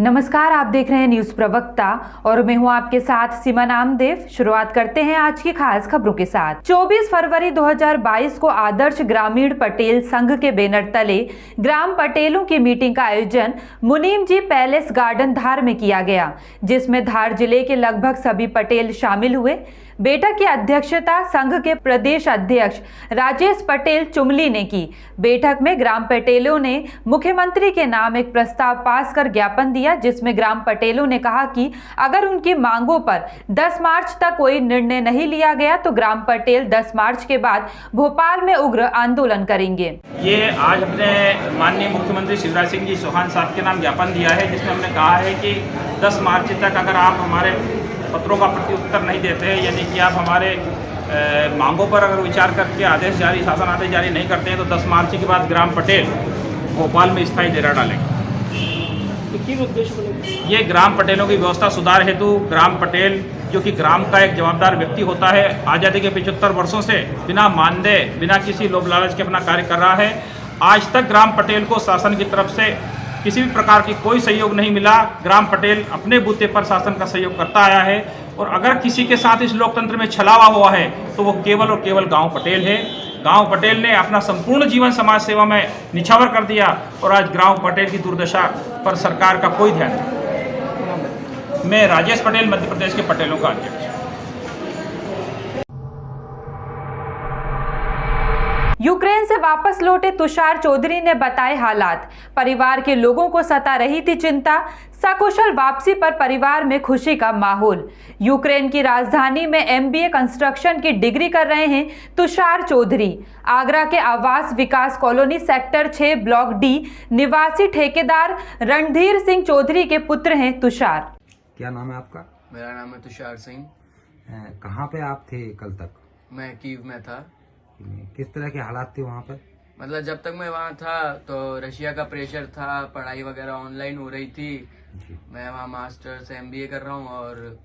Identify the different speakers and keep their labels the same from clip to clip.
Speaker 1: नमस्कार, आप देख रहे हैं न्यूज प्रवक्ता और मैं हूं आपके साथ सीमा नामदेव। शुरुआत करते हैं आज की खास खबरों के साथ। 24 फरवरी 2022 को आदर्श ग्रामीण पटेल संघ के बैनर तले ग्राम पटेलों की मीटिंग का आयोजन मुनीम जी पैलेस गार्डन धार में किया गया, जिसमें धार जिले के लगभग सभी पटेल शामिल हुए। बैठक की अध्यक्षता संघ के प्रदेश अध्यक्ष राजेश पटेल चुमली ने की। बैठक में ग्राम पटेलों ने मुख्यमंत्री के नाम एक प्रस्ताव पास कर ज्ञापन दिया, जिसमें ग्राम पटेलों ने कहा कि अगर उनकी मांगों पर 10 मार्च तक कोई निर्णय नहीं लिया गया तो ग्राम पटेल 10 मार्च के बाद भोपाल में उग्र आंदोलन करेंगे।
Speaker 2: ये आज हमने माननीय मुख्यमंत्री शिवराज सिंह जी चौहान साहब के नाम ज्ञापन दिया है, जिसमें हमने कहा है कि 10 मार्च तक अगर आप हमारे पत्रों का प्रति उत्तर नहीं देते हैं, यानी कि आप हमारे मांगों पर अगर विचार करके आदेश जारी, शासन आदेश जारी नहीं करते हैं, तो 10 मार्च के बाद ग्राम पटेल भोपाल में स्थायी डेरा डालेंगे।
Speaker 3: तो किन उद्देश्य
Speaker 2: ये ग्राम पटेलों की व्यवस्था सुधार हेतु ग्राम पटेल जो कि ग्राम का एक जवाबदार व्यक्ति होता है, आज़ादी के 75 वर्षों से बिना मानदेय, बिना किसी लोभ लालच के अपना कार्य कर रहा है। आज तक ग्राम पटेल को शासन की तरफ से किसी भी प्रकार की कोई सहयोग नहीं मिला। ग्राम पटेल अपने बूते पर शासन का सहयोग करता आया है, और अगर किसी के साथ इस लोकतंत्र में छलावा हुआ है तो वो केवल और केवल गांव पटेल है। गांव पटेल ने अपना संपूर्ण जीवन समाज सेवा में निछावर कर दिया, और आज गांव पटेल की दुर्दशा पर सरकार का कोई ध्यान नहीं। मैं राजेश पटेल, मध्य प्रदेश के पटेलों का अध्यक्ष।
Speaker 1: यूक्रेन से वापस लौटे तुषार चौधरी ने बताए हालात। परिवार के लोगों को सता रही थी चिंता, सकुशल वापसी पर परिवार में खुशी का माहौल। यूक्रेन की राजधानी में MBA कंस्ट्रक्शन की डिग्री कर रहे हैं तुषार चौधरी। आगरा के आवास विकास कॉलोनी सेक्टर 6 ब्लॉक D निवासी ठेकेदार रणधीर सिंह चौधरी के पुत्र हैं तुषार।
Speaker 4: क्या नाम है आपका?
Speaker 5: मेरा नाम है तुषार सिंह।
Speaker 4: कहाँ पे आप थे कल तक?
Speaker 5: मैं कीव में था।
Speaker 4: किस तरह के हालात थे वहाँ पर?
Speaker 5: मतलब जब तक मैं वहाँ था तो रशिया का प्रेशर था, पढ़ाई वगैरह ऑनलाइन हो रही थी। मैं वहाँ मास्टर्स MBA कर रहा हूँ, और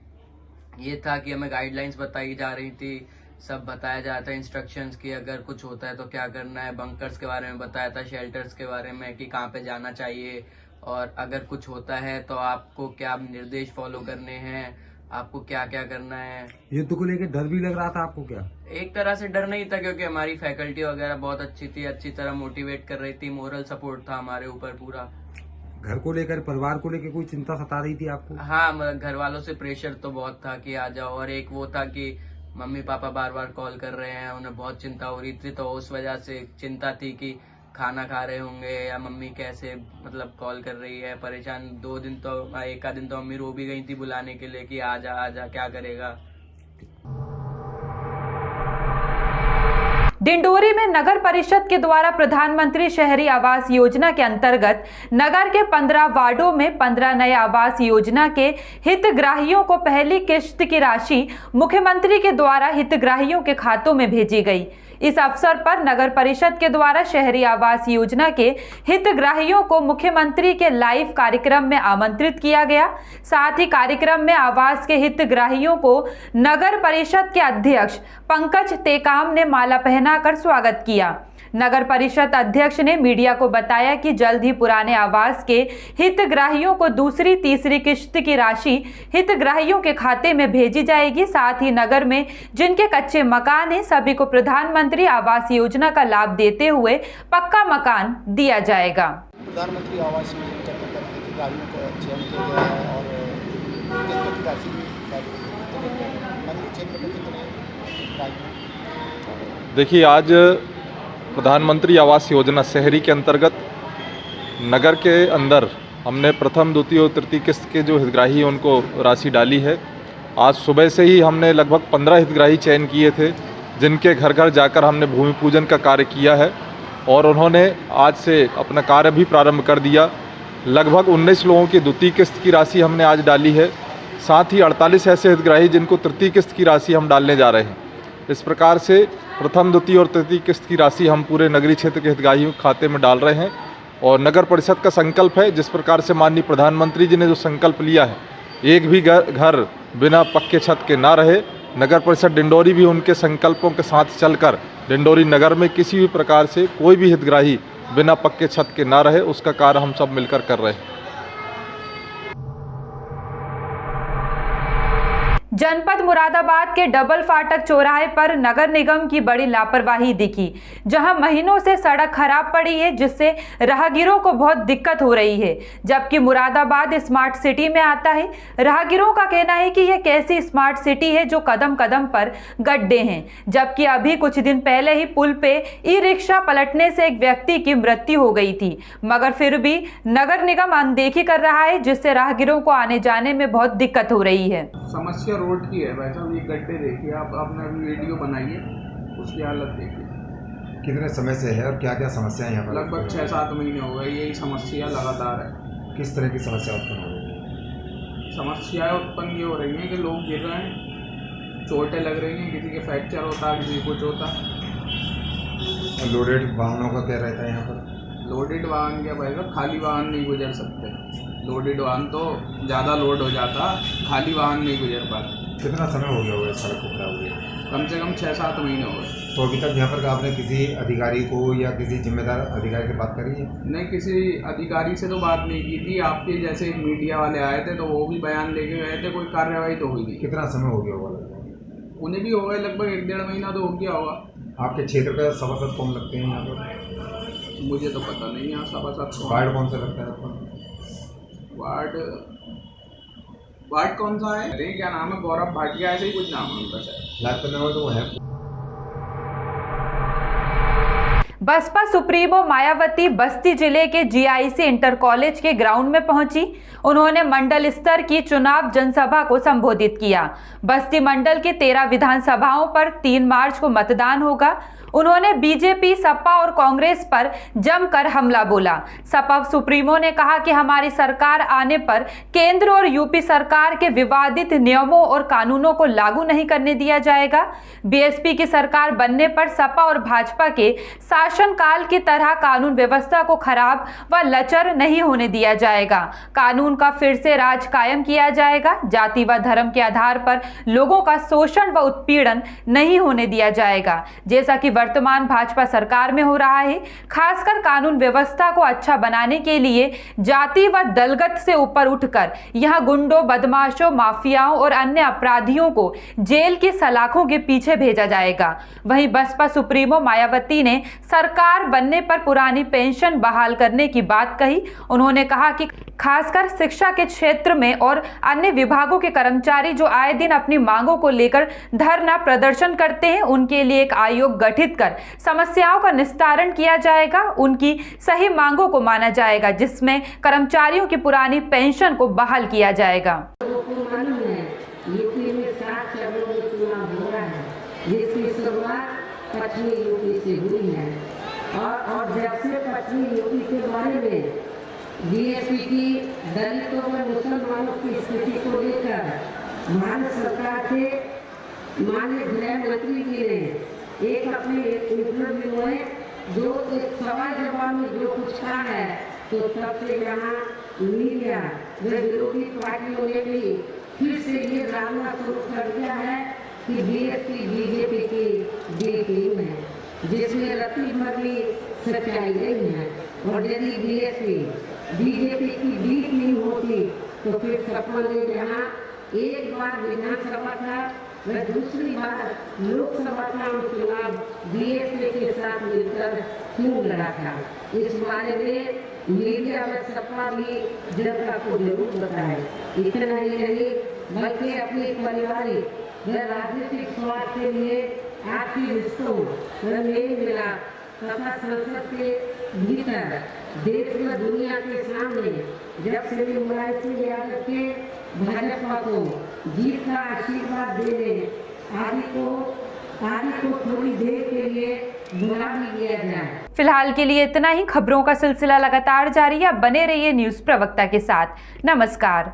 Speaker 5: ये था कि हमें गाइडलाइंस बताई जा रही थी, सब बताया जाता है इंस्ट्रक्शंस की अगर कुछ होता है तो क्या करना है। बंकर्स के बारे में बताया था, शेल्टर्स के बारे में कि कहाँ पे जाना चाहिए, और अगर कुछ होता है तो आपको क्या निर्देश फॉलो करने हैं, आपको क्या क्या करना है।
Speaker 4: युद्ध को लेकर डर भी लग रहा था आपको क्या?
Speaker 5: एक तरह से डर नहीं था, क्योंकि हमारी फैकल्टी वगैरह बहुत अच्छी थी, अच्छी तरह मोटिवेट कर रही थी, मोरल सपोर्ट था हमारे ऊपर पूरा।
Speaker 4: घर को लेकर, परिवार को लेकर कोई चिंता सता रही थी आपको?
Speaker 5: हाँ, मतलब घर वालों से प्रेशर तो बहुत था कि आ जाओ, और एक वो था कि मम्मी पापा बार बार कॉल कर रहे हैं, उन्हें बहुत चिंता हो रही थी, तो उस वजह से चिंता थी कि खाना खा रहे होंगे या मम्मी कैसे मतलब कॉल कर रही है, परेशान। 2 दिन तो, एक दिन तो मम्मी रो भी गई थी बुलाने के लिए कि आजा आजा, क्या करेगा।
Speaker 1: डिंडोरी में नगर परिषद के द्वारा प्रधानमंत्री शहरी आवास योजना के अंतर्गत नगर के 15 वार्डों में 15 नए आवास योजना के हितग्राहियों को पहली किश्त की राशि मुख्यमंत्री के द्वारा हितग्राहियों के खातों में भेजी गई। इस अवसर पर नगर परिषद के द्वारा शहरी आवास योजना के हितग्राहियों को मुख्यमंत्री के लाइव कार्यक्रम में आमंत्रित किया गया। साथ ही कार्यक्रम में आवास के हितग्राहियों को नगर परिषद के अध्यक्ष पंकज टेकाम ने माला पहनाकर स्वागत किया। नगर परिषद अध्यक्ष ने मीडिया को बताया कि जल्द ही पुराने आवास के हितग्राहियों को दूसरी तीसरी किश्त की राशि हितग्राहियों के खाते में भेजी जाएगी। साथ ही नगर में जिनके कच्चे मकान हैं सभी को प्रधानमंत्री आवास योजना का लाभ देते हुए पक्का मकान दिया जाएगा।
Speaker 3: प्रधानमंत्री आवास योजना के अंतर्गत हितग्राहियों को चयन किया गया है, और किस्तों की राशि
Speaker 6: देखिए, आज प्रधानमंत्री आवास योजना शहरी के अंतर्गत नगर के अंदर हमने प्रथम, द्वितीय और तृतीय किस्त के जो हितग्राही हैं उनको राशि डाली है। आज सुबह से ही हमने लगभग 15 हितग्राही चयन किए थे, जिनके घर घर जाकर हमने भूमि पूजन का कार्य किया है, और उन्होंने आज से अपना कार्य भी प्रारंभ कर दिया। लगभग 19 लोगों की द्वितीय किस्त की राशि हमने आज डाली है। साथ ही 48 ऐसे हितग्राही जिनको तृतीय किस्त की राशि हम डालने जा रहे हैं। इस प्रकार से प्रथम, द्वितीय और तृतीय किस्त की राशि हम पूरे नगरीय क्षेत्र के हितग्राहियों के खाते में डाल रहे हैं। और नगर परिषद का संकल्प है, जिस प्रकार से माननीय प्रधानमंत्री जी ने जो संकल्प लिया है, एक भी घर बिना पक्के छत के ना रहे। नगर परिषद डिंडोरी भी उनके संकल्पों के साथ चलकर डिंडोरी नगर में किसी भी प्रकार से कोई भी हितग्राही बिना पक्के छत के ना रहे, उसका कार्य हम सब मिलकर कर रहे हैं।
Speaker 1: जनपद मुरादाबाद के डबल फाटक चौराहे पर नगर निगम की बड़ी लापरवाही दिखी, जहां महीनों से सड़क खराब पड़ी है, जिससे राहगीरों को बहुत दिक्कत हो रही है। जबकि मुरादाबाद स्मार्ट सिटी में आता है। राहगीरों का कहना है कि यह कैसी स्मार्ट सिटी है जो कदम कदम पर गड्ढे हैं। जबकि अभी कुछ दिन पहले ही पुल पे ई रिक्शा पलटने से एक व्यक्ति की मृत्यु हो गई थी, मगर फिर भी नगर निगम अनदेखी कर रहा है, जिससे राहगीरों को आने जाने में बहुत दिक्कत हो रही है।
Speaker 7: समस्या रोड की है भाई साहब, ये गड्ढे देखिए आप, आपने अभी वीडियो बनाई है, उसकी हालत देखिए।
Speaker 4: कितने समय से है और क्या क्या समस्या है यहाँ पर?
Speaker 7: लगभग 6-7 महीने हो गए, यही समस्या लगातार है।
Speaker 4: किस तरह की समस्या उत्पन्न हो रही है?
Speaker 7: समस्याएं उत्पन्न ये हो रही हैं कि लोग गिर रहे हैं, चोटें लग रही हैं, किसी के फ्रैक्चर होता है, किसी कुछ होता है।
Speaker 4: लोडेड वाहनों का क्या रहता है यहाँ पर?
Speaker 7: लोडेड वाहन क्या भाई साहब, खाली वाहन नहीं गुजर सकते। लोडेड वाहन तो ज़्यादा लोड हो जाता, खाली वाहन नहीं गुजर पाते।
Speaker 4: कितना समय हो गया होगा इस सड़क को खराब हुए?
Speaker 7: कम से कम 6-7 महीने हो गए।
Speaker 4: तो अभी तक यहाँ पर आपने किसी अधिकारी को या किसी जिम्मेदार अधिकारी से बात करी है?
Speaker 7: नहीं, किसी अधिकारी से तो बात नहीं की थी। आपके जैसे मीडिया वाले आए थे तो वो भी बयान लेके गए थे, कोई कार्रवाई तो हुई नहीं।
Speaker 4: कितना समय हो गया होगा?
Speaker 7: उन्हें भी हो गए लगभग 1-1.5 महीना तो हो गया होगा।
Speaker 4: आपके क्षेत्र का सभासद कौन लगते हैं यहाँ पर?
Speaker 7: मुझे तो पता नहीं यहाँ सभासद कौन।
Speaker 4: वार्ड कौन सा लगता है आपका?
Speaker 7: वार्ड कौन सा है? अरे क्या नाम है, गौरव भाटिया, ऐसे ही कुछ नाम है उनका शायद।
Speaker 4: लाइव करने वाले तो वो है।
Speaker 1: बसपा सुप्रीमो मायावती बस्ती जिले के जीआईसी इंटर कॉलेज के ग्राउंड में पहुंची। उन्होंने मंडल स्तर की चुनाव जनसभा को संबोधित किया। बस्ती मंडल के 13 विधानसभाओं पर 3 मार्च को मतदान होगा। उन्होंने बीजेपी, सपा और कांग्रेस पर जमकर हमला बोला। सपा सुप्रीमो ने कहा कि हमारी सरकार आने पर केंद्र और यूपी सरकार के विवादित नियमों और कानूनों को लागू नहीं करने दिया जाएगा। बीएसपी की सरकार बनने पर सपा और भाजपा के शासनकाल की तरह कानून व्यवस्था को खराब व लचर नहीं होने दिया जाएगा। कानून का फिर से राज कायम किया जाएगा। जाति व धर्म के आधार पर लोगों का शोषण व उत्पीड़न नहीं होने दिया जाएगा, जैसा कि वर्तमान भाजपा सरकार में हो रहा है। खासकर कानून व्यवस्था को अच्छा बनाने के लिए जाति व दलगत से ऊपर उठकर यहां गुंडों, बदमाशों, माफियाओं और अन्य अपराधियों को जेल की सलाखों के पीछे भेजा जाएगा। वहीं बसपा सुप्रीमो मायावती ने सरकार बनने पर पुरानी पेंशन बहाल करने की बात कही। उन्होंने कहा कि खासकर शिक्षा के क्षेत्र में और अन्य विभागों के कर्मचारी जो आए दिन अपनी मांगों को लेकर धरना प्रदर्शन करते हैं, उनके लिए एक आयोग गठित कर समस्याओं का निस्तारण किया जाएगा। उनकी सही मांगों को माना जाएगा, जिसमें कर्मचारियों की पुरानी पेंशन को बहाल किया जाएगा।
Speaker 8: यूपी में 7 चरणों में चुनाव हो रहा है, जिसकी शुरुआत पश्चिमी यूपी से हुई है और जब से पश्चिमी यूपी के बारे में बीएसपी की दलितों व मुसलमानों की स्थिति को लेकर भारत सरकार के माननीय गृह मंत्री जी ने एक अपने इंटरव्यू में जो एक सवाल जवाब में जो पूछा है, तो तब से यहाँ मीडिया व विरोधी पार्टियों ने भी फिर से ये ड्रामा शुरू कर दिया है कि बीएसपी बीजेपी की बी टीम है, जिसमें रत्ती भरनी सच्चाई नहीं है। और यदि बीएसपी बीजेपी की बी टीम होती तो फिर सपा ने यहाँ एक बार विधानसभा का व दूसरी बार लोकसभा का चुनाव बीएसपी के साथ मिलकर क्यों लड़ा था। इस बारे में मीडिया में सपा भी जनता को जरूर बताए। इतना ही नहीं बल्कि अपने पारिवारिक व राजनीतिक स्वार्थ के लिए आपसी रिश्तों व मेल मिलाप तथा संसद के भीतर देश व दुनिया के सामने जब श्री मुलायम सिंह यादव के भाजपा को जीत का आशीर्वाद देने आदि को थोड़ी देर के लिए बुला भी लिया जाए।
Speaker 1: फिलहाल के लिए इतना ही। खबरों का सिलसिला लगातार जारी है। बने रहिए न्यूज प्रवक्ता के साथ। नमस्कार।